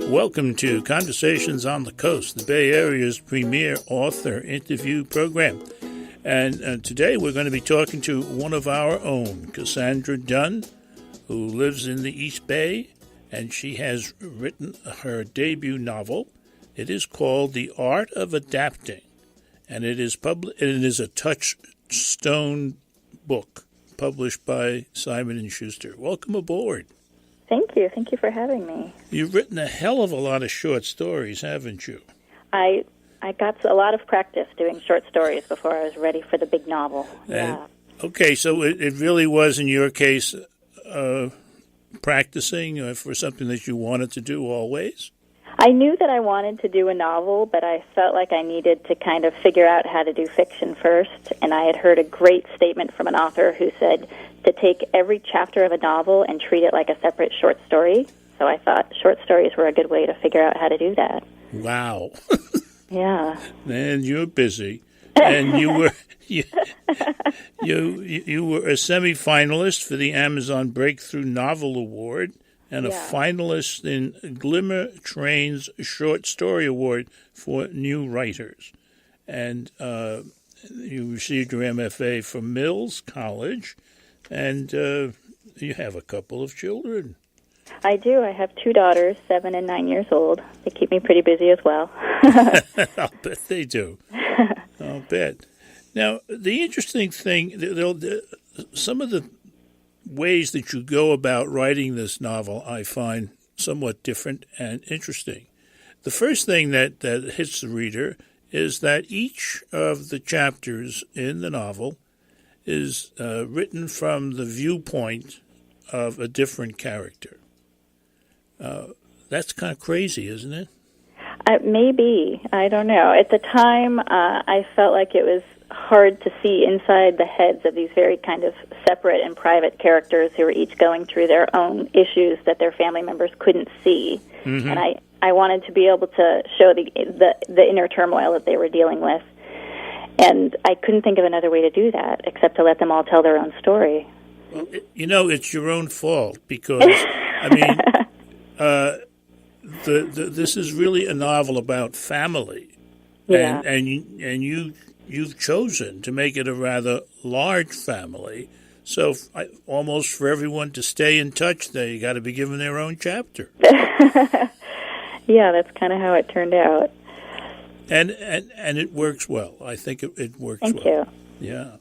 Welcome to Conversations on the Coast, the Bay Area's premier author interview program. And today we're going to be talking to one of our own, Cassandra Dunn, who lives in the East Bay, and she has written her debut novel. It is called The Art of Adapting, and it is a touchstone book published by Simon & Schuster. Welcome aboard. Thank you. Thank you for having me. You've written a hell of a lot of short stories, haven't you? I got a lot of practice doing short stories before I was ready for the big novel. Yeah. Okay, so it really was, in your case, practicing for something that you wanted to do always? I knew that I wanted to do a novel, but I felt like I needed to kind of figure out how to do fiction first, and I had heard a great statement from an author who said to take every chapter of a novel and treat it like a separate short story. So I thought short stories were a good way to figure out how to do that. Wow. Yeah. Man, you're busy. And you were you were a semifinalist for the Amazon Breakthrough Novel Award and a finalist in Glimmer Train's Short Story Award for New Writers. And you received your MFA from Mills College, and you have a couple of children. I do. I have two daughters, 7 and 9 years old. They keep me pretty busy as well. I'll bet they do. I'll bet. Now, the interesting thing, some of the ways that you go about writing this novel I find somewhat different and interesting. The first thing that hits the reader is that each of the chapters in the novel is written from the viewpoint of a different character. That's kind of crazy, isn't it? Maybe. I don't know. At the time, I felt like it was hard to see inside the heads of these very kind of separate and private characters who were each going through their own issues that their family members couldn't see. Mm-hmm. And I wanted to be able to show the inner turmoil that they were dealing with. And I couldn't think of another way to do that except to let them all tell their own story. Well, it's your own fault because, I mean, this is really a novel about family, and you've chosen to make it a rather large family. So almost for everyone to stay in touch, they got to be given their own chapter. Yeah, that's kind of how it turned out. And it works well. I think it works well. Thank you. Yeah.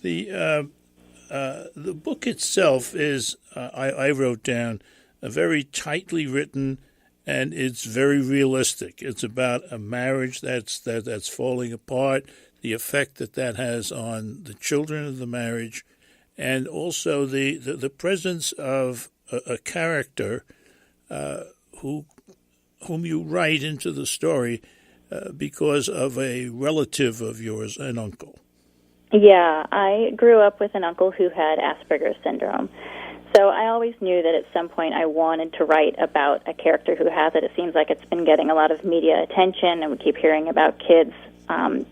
The book itself is, I wrote down, a very tightly written, and it's very realistic. It's about a marriage that's falling apart, the effect that has on the children of the marriage, and also the presence of a character whom you write into the story because of a relative of yours, an uncle. Yeah, I grew up with an uncle who had Asperger syndrome. So I always knew that at some point I wanted to write about a character who has it. It seems like it's been getting a lot of media attention, and we keep hearing about kids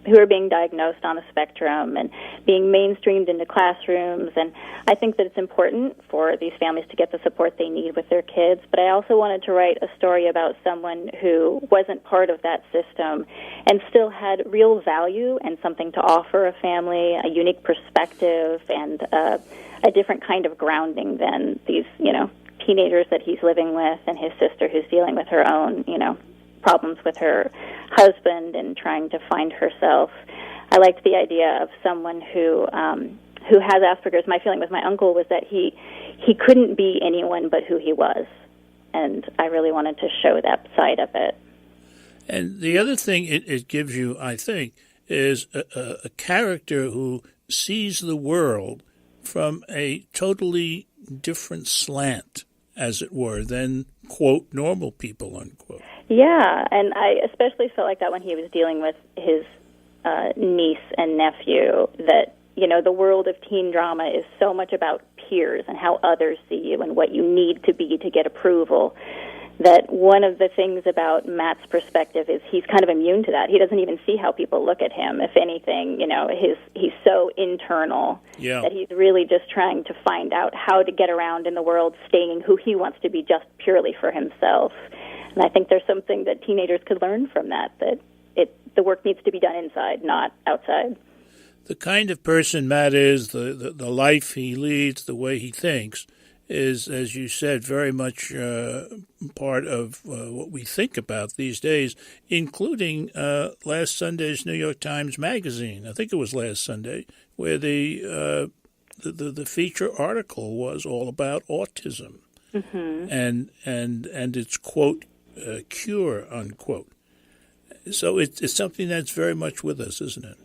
who are being diagnosed on the spectrum and being mainstreamed into classrooms. And I think that it's important for these families to get the support they need with their kids. But I also wanted to write a story about someone who wasn't part of that system and still had real value and something to offer a family, a unique perspective, and a different kind of grounding than these, teenagers that he's living with and his sister who's dealing with her own, problems with her husband and trying to find herself. I liked the idea of someone who has Asperger's. My feeling with my uncle was that he couldn't be anyone but who he was, and I really wanted to show that side of it. And the other thing it gives you, I think, is a character who sees the world from a totally different slant, as it were, than, quote, normal people, unquote. Yeah, and I especially felt like that when he was dealing with his niece and nephew, that, the world of teen drama is so much about peers and how others see you and what you need to be to get approval, that one of the things about Matt's perspective is he's kind of immune to that. He doesn't even see how people look at him. If anything, he's so internal that he's really just trying to find out how to get around in the world, staying who he wants to be just purely for himself. And I think there's something that teenagers could learn from that the work needs to be done inside, not outside. The kind of person Matt is, the life he leads, the way he thinks, is, as you said, very much part of what we think about these days, including last Sunday's New York Times Magazine. I think it was last Sunday, where the feature article was all about autism and its, quote, cure, unquote. So it's something that's very much with us, isn't it?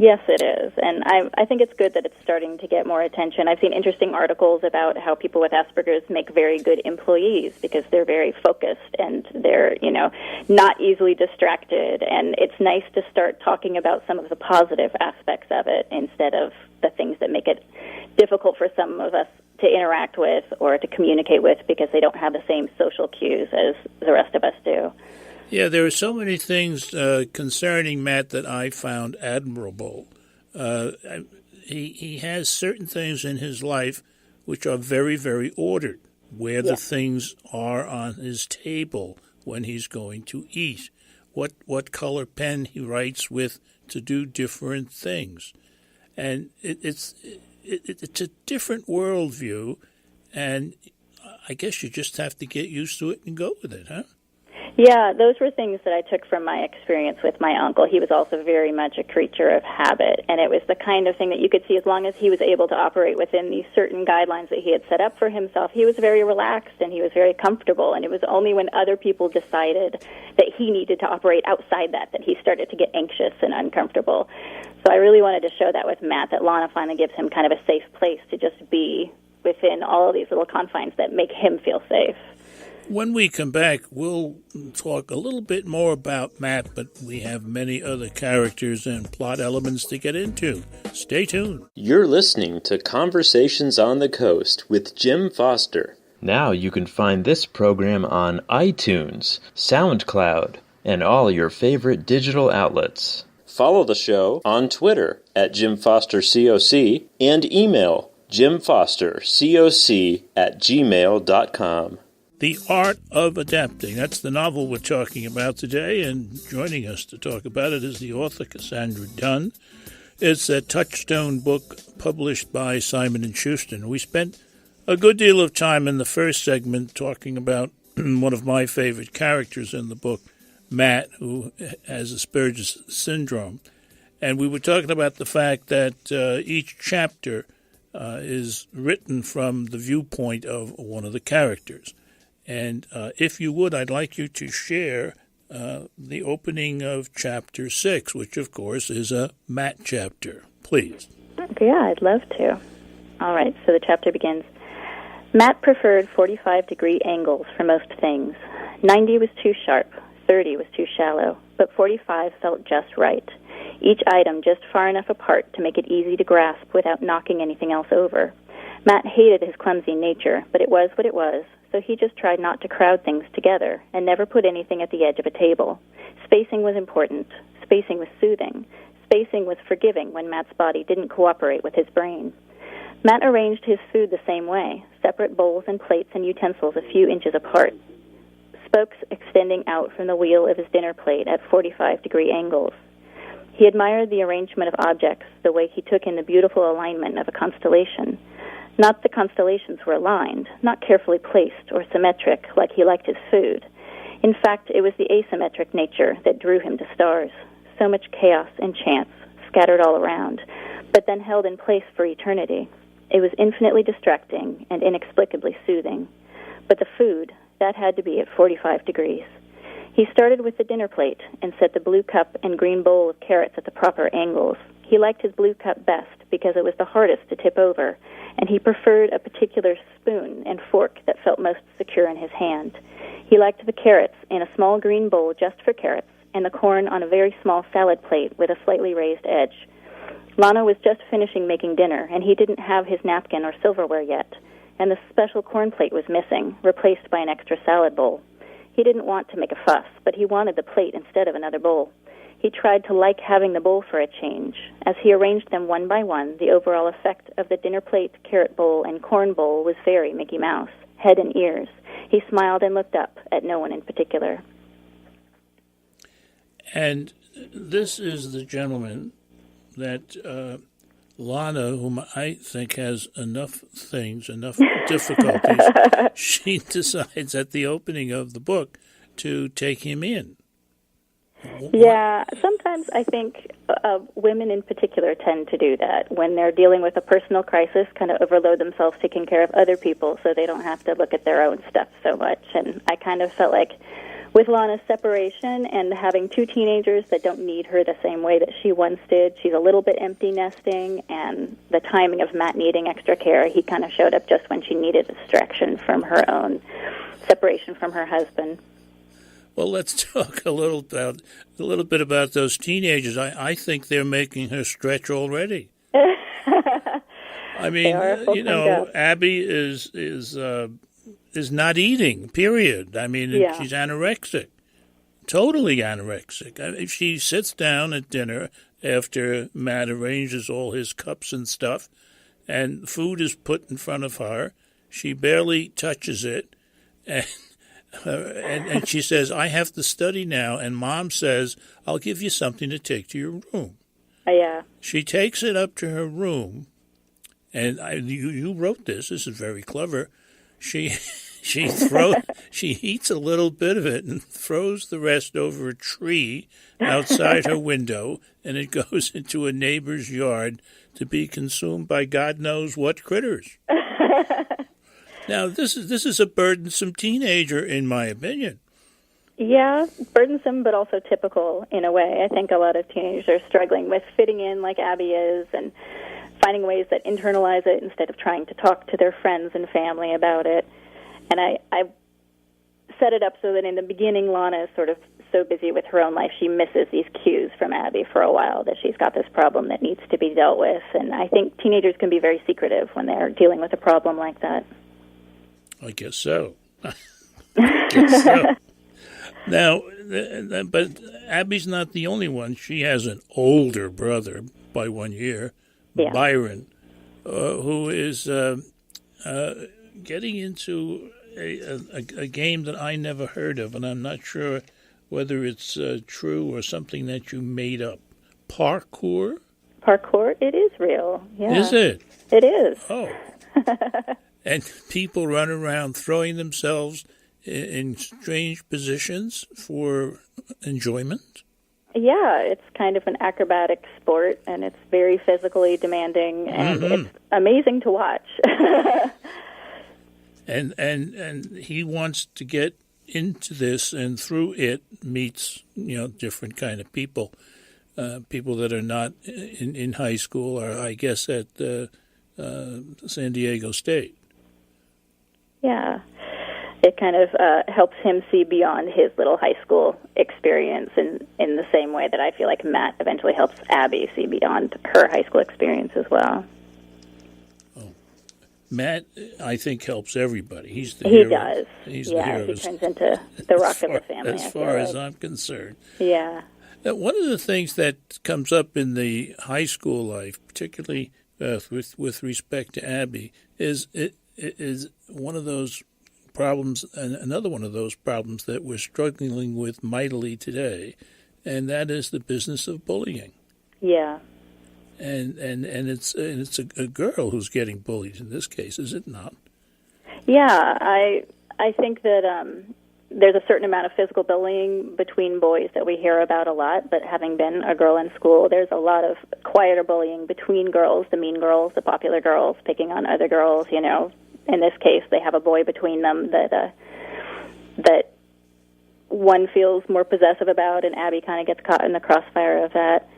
Yes, it is. And I think it's good that it's starting to get more attention. I've seen interesting articles about how people with Asperger's make very good employees because they're very focused and they're, not easily distracted. And it's nice to start talking about some of the positive aspects of it instead of the things that make it difficult for some of us to interact with or to communicate with because they don't have the same social cues as the rest of us do. Yeah, there are so many things concerning Matt that I found admirable. He has certain things in his life which are very, very ordered, where the things are on his table when he's going to eat, what color pen he writes with to do different things. And it's a different worldview, and I guess you just have to get used to it and go with it, huh? Yeah, those were things that I took from my experience with my uncle. He was also very much a creature of habit, and it was the kind of thing that you could see as long as he was able to operate within these certain guidelines that he had set up for himself, he was very relaxed and he was very comfortable, and it was only when other people decided that he needed to operate outside that he started to get anxious and uncomfortable. So I really wanted to show that with Matt, that Lana finally gives him kind of a safe place to just be within all of these little confines that make him feel safe. When we come back, we'll talk a little bit more about Matt, but we have many other characters and plot elements to get into. Stay tuned. You're listening to Conversations on the Coast with Jim Foster. Now you can find this program on iTunes, SoundCloud, and all your favorite digital outlets. Follow the show on Twitter at JimFosterCoc and email jimfostercoc@gmail.com. The Art of Adapting. That's the novel we're talking about today, and joining us to talk about it is the author, Cassandra Dunn. It's a touchstone book published by Simon & Schuster. We spent a good deal of time in the first segment talking about one of my favorite characters in the book, Matt, who has Asperger's syndrome. And we were talking about the fact that each chapter is written from the viewpoint of one of the characters. And if you would, I'd like you to share the opening of Chapter 6, which, of course, is a Matt chapter. Please. Yeah, I'd love to. All right, so the chapter begins. Matt preferred 45-degree angles for most things. 90 was too sharp, 30 was too shallow, but 45 felt just right. Each item just far enough apart to make it easy to grasp without knocking anything else over. Matt hated his clumsy nature, but it was what it was, so he just tried not to crowd things together and never put anything at the edge of a table. Spacing was important. Spacing was soothing. Spacing was forgiving when Matt's body didn't cooperate with his brain. Matt arranged his food the same way, separate bowls and plates and utensils a few inches apart, spokes extending out from the wheel of his dinner plate at 45-degree angles. He admired the arrangement of objects, the way he took in the beautiful alignment of a constellation. Not the constellations were aligned, not carefully placed or symmetric like he liked his food. In fact, it was the asymmetric nature that drew him to stars. So much chaos and chance, scattered all around, but then held in place for eternity. It was infinitely distracting and inexplicably soothing. But the food, that had to be at 45 degrees. He started with the dinner plate and set the blue cup and green bowl of carrots at the proper angles. He liked his blue cup best because it was the hardest to tip over, and he preferred a particular spoon and fork that felt most secure in his hand. He liked the carrots in a small green bowl just for carrots, and the corn on a very small salad plate with a slightly raised edge. Lana was just finishing making dinner, and he didn't have his napkin or silverware yet, and the special corn plate was missing, replaced by an extra salad bowl. He didn't want to make a fuss, but he wanted the plate instead of another bowl. He tried to like having the bowl for a change. As he arranged them one by one, the overall effect of the dinner plate, carrot bowl, and corn bowl was very Mickey Mouse, head and ears. he smiled and looked up at no one in particular. And this is the gentleman that Lana, whom I think has enough difficulties, she decides at the opening of the book to take him in. Yeah, sometimes I think women in particular tend to do that when they're dealing with a personal crisis, kind of overload themselves taking care of other people so they don't have to look at their own stuff so much. And I kind of felt like with Lana's separation and having two teenagers that don't need her the same way that she once did, she's a little bit empty nesting, and the timing of Matt needing extra care, he kind of showed up just when she needed a distraction from her own separation from her husband. Well, let's talk a little bit about those teenagers. I think they're making her stretch already. I mean, Abby is not eating, period. I mean, she's anorexic, totally anorexic. If she sits down at dinner after Matt arranges all his cups and stuff, and food is put in front of her, she barely touches it, and she says, I have to study now, and Mom says, I'll give you something to take to your room. Yeah. She takes it up to her room, and you wrote this. This is very clever. She eats a little bit of it and throws the rest over a tree outside her window, and it goes into a neighbor's yard to be consumed by God knows what critters. Now, this is a burdensome teenager, in my opinion. Yeah, burdensome, but also typical in a way. I think a lot of teenagers are struggling with fitting in like Abby is and finding ways that internalize it instead of trying to talk to their friends and family about it. And I set it up so that in the beginning, Lana is sort of so busy with her own life, she misses these cues from Abby for a while, that she's got this problem that needs to be dealt with. And I think teenagers can be very secretive when they're dealing with a problem like that. I guess so. I guess so. Now, but Abby's not the only one. She has an older brother by 1 year, Byron, who is getting into a game that I never heard of, and I'm not sure whether it's true or something that you made up. Parkour? Parkour? It is real, yeah. Is it? It is. Oh. And people run around throwing themselves in strange positions for enjoyment? Yeah, it's kind of an acrobatic sport, and it's very physically demanding, and it's amazing to watch. And he wants to get into this, and through it meets different kind of people, people that are not in high school, or I guess at San Diego State. Yeah, it kind of helps him see beyond his little high school experience in the same way that I feel like Matt eventually helps Abby see beyond her high school experience as well. Oh. Matt, I think, helps everybody. He's the hero. He does. He's the hero. He turns into the rock of the family. As far as I'm concerned. Yeah. One of the things that comes up in the high school life, particularly with respect to Abby, is one of those problems, and another one of those problems that we're struggling with mightily today, and that is the business of bullying. Yeah. And it's a girl who's getting bullied in this case, is it not? Yeah, I think that there's a certain amount of physical bullying between boys that we hear about a lot, but having been a girl in school, there's a lot of quieter bullying between girls, the mean girls, the popular girls, picking on other girls, In this case, they have a boy between them that one feels more possessive about, and Abby kind of gets caught in the crossfire of that.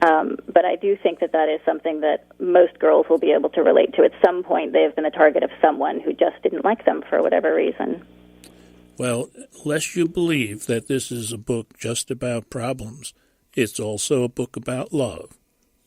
But I do think that is something that most girls will be able to relate to. At some point, they have been the target of someone who just didn't like them for whatever reason. Well, lest you believe that this is a book just about problems, it's also a book about love.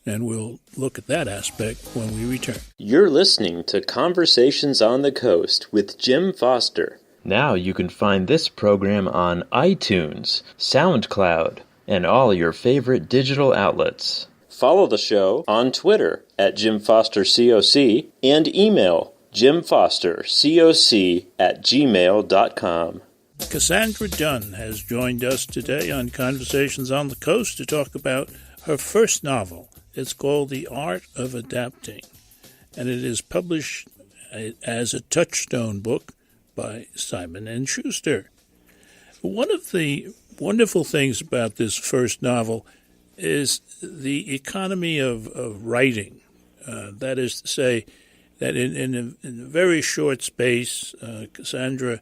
And we'll look at that aspect when we return. You're listening to Conversations on the Coast with Jim Foster. Now you can find this program on iTunes, SoundCloud, and all your favorite digital outlets. Follow the show on Twitter @JimFosterCoc and email jimfostercoc@gmail.com. Cassandra Dunn has joined us today on Conversations on the Coast to talk about her first novel. It's called The Art of Adapting, and it is published as a Touchstone book by Simon & Schuster. One of the wonderful things about this first novel is the economy of writing. That is to say, that in a very short space, Cassandra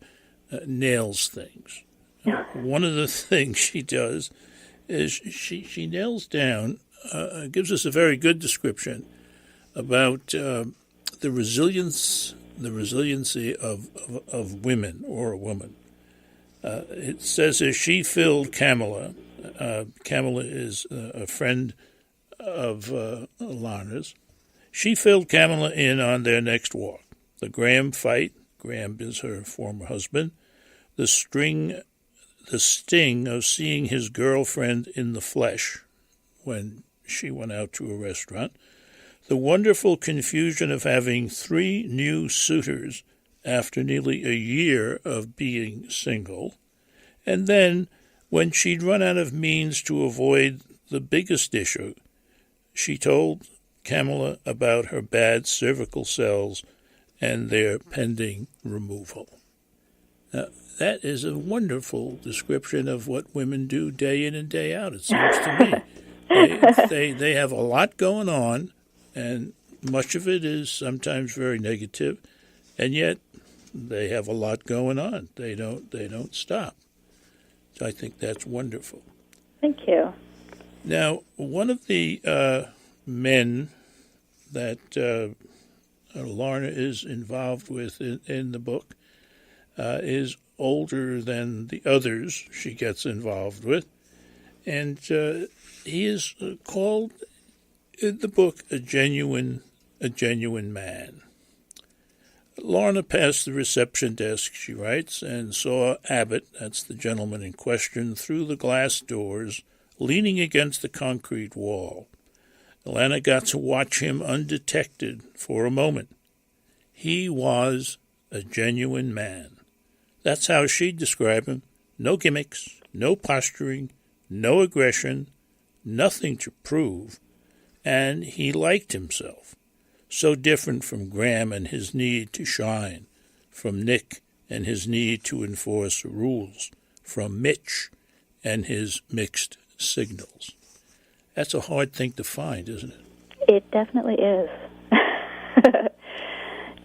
nails things. One of the things she does is she nails down, gives us a very good description about the resiliency of women or a woman. It says here, she filled Kamala. Kamala is a friend of Lana's. She filled Kamala in on their next walk. The Graham fight. Graham is her former husband. The sting of seeing his girlfriend in the flesh when she went out to a restaurant. The wonderful confusion of having 3 new suitors after nearly a year of being single. And then, when she'd run out of means to avoid the biggest issue, she told Kamala about her bad cervical cells and their pending removal. Now, that is a wonderful description of what women do day in and day out, it seems to me. They have a lot going on, and much of it is sometimes very negative, and yet they have a lot going on. They don't stop. So I think that's wonderful. Thank you. Now, one of the men that Lorna is involved with in the book is older than the others she gets involved with, and he is called in the book a genuine man. Lorna passed the reception desk, she writes, and saw Abbott, that's the gentleman in question, through the glass doors, leaning against the concrete wall. Lana got to watch him undetected for a moment. He was a genuine man. That's how she'd describe him. No gimmicks, no posturing, no aggression, nothing to prove, and he liked himself. So different from Graham and his need to shine, from Nick and his need to enforce rules, from Mitch and his mixed signals. That's a hard thing to find, isn't it? It definitely is.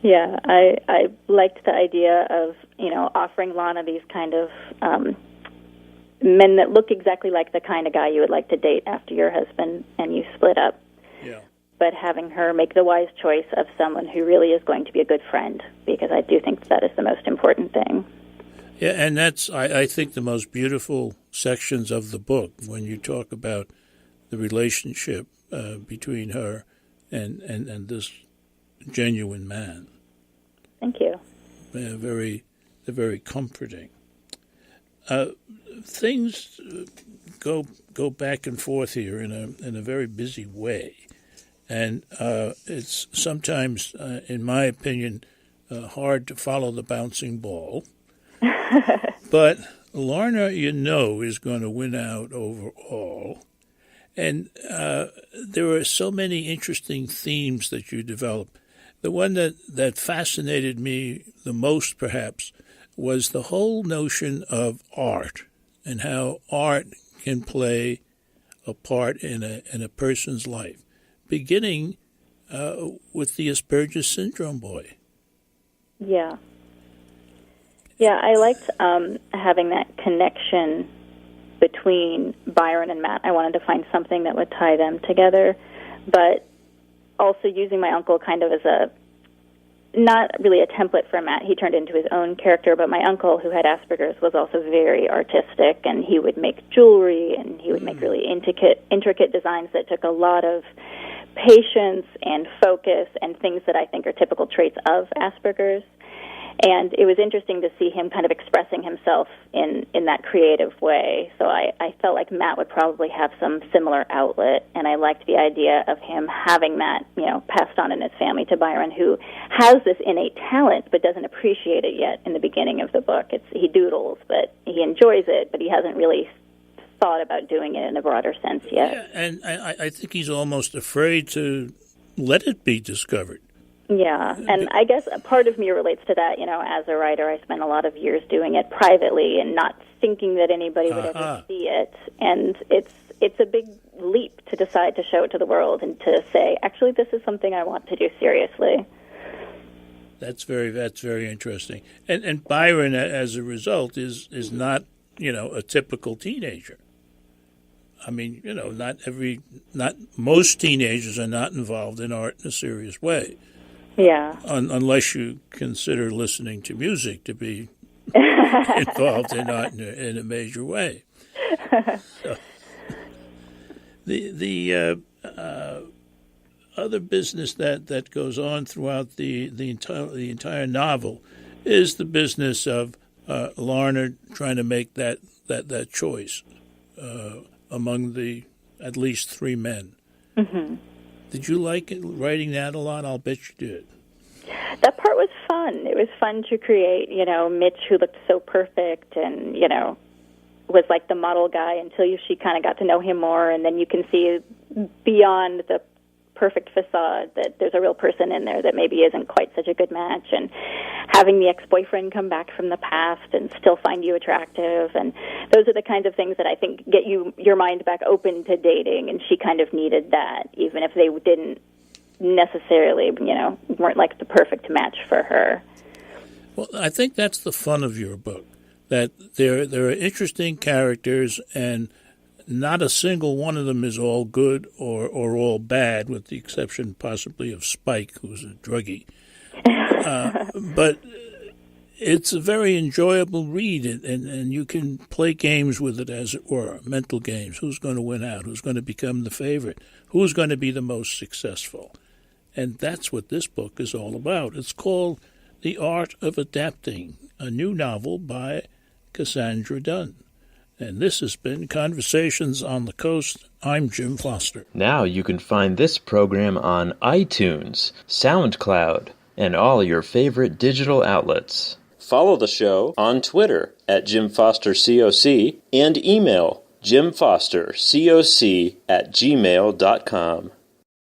Yeah, I liked the idea of, offering Lana these kind of men that look exactly like the kind of guy you would like to date after your husband and you split up. Yeah. But having her make the wise choice of someone who really is going to be a good friend, because I do think that is the most important thing. Yeah, and that's, I think, the most beautiful sections of the book, when you talk about the relationship between her and this genuine man. Thank you. They're very comforting. Things go back and forth here in a very busy way. And it's sometimes, in my opinion, hard to follow the bouncing ball. But Lorna, is going to win out overall. And there are so many interesting themes that you develop. The one that fascinated me the most, perhaps, was the whole notion of art and how art can play a part in a person's life, beginning with the Asperger syndrome boy. Yeah. Yeah, I liked having that connection between Byron and Matt. I wanted to find something that would tie them together, but also using my uncle kind of as not really a template for Matt. He turned into his own character, but my uncle, who had Asperger's, was also very artistic, and he would make jewelry, and he would make really intricate designs that took a lot of patience and focus and things that I think are typical traits of Asperger's. And it was interesting to see him kind of expressing himself in that creative way. So I felt like Matt would probably have some similar outlet, and I liked the idea of him having that, passed on in his family to Byron, who has this innate talent but doesn't appreciate it yet in the beginning of the book. He doodles, but he enjoys it, but he hasn't really thought about doing it in a broader sense yet. Yeah, and I think he's almost afraid to let it be discovered. Yeah, and I guess a part of me relates to that. As a writer, I spent a lot of years doing it privately and not thinking that anybody would ever see it. And it's a big leap to decide to show it to the world and to say, actually, this is something I want to do seriously. That's very interesting. And Byron, as a result, is not a typical teenager. I mean, not most teenagers are not involved in art in a serious way. Yeah. Unless you consider listening to music to be involved in art in a major way. So, the other business that goes on throughout the entire novel is the business of Larner trying to make that choice among the at least three men. Mm-hmm. Did you like writing that a lot? I'll bet you did. That part was fun. It was fun to create, Mitch, who looked so perfect and, was like the model guy until she kind of got to know him more, and then you can see beyond the perfect facade that there's a real person in there that maybe isn't quite such a good match, and having the ex-boyfriend come back from the past and still find you attractive, and those are the kinds of things that I think get your mind back open to dating, and she kind of needed that, even if they didn't necessarily, weren't like the perfect match for her. Well, I think that's the fun of your book, that there are interesting characters, and not a single one of them is all good or all bad, with the exception possibly of Spike, who's a druggie. But it's a very enjoyable read, and you can play games with it, as it were, mental games. Who's going to win out? Who's going to become the favorite? Who's going to be the most successful? And that's what this book is all about. It's called The Art of Adapting, a new novel by Cassandra Dunn. And this has been Conversations on the Coast. I'm Jim Foster. Now you can find this program on iTunes, SoundCloud, and all your favorite digital outlets. Follow the show on Twitter at Jim Foster COC and email jimfostercoc@gmail.com.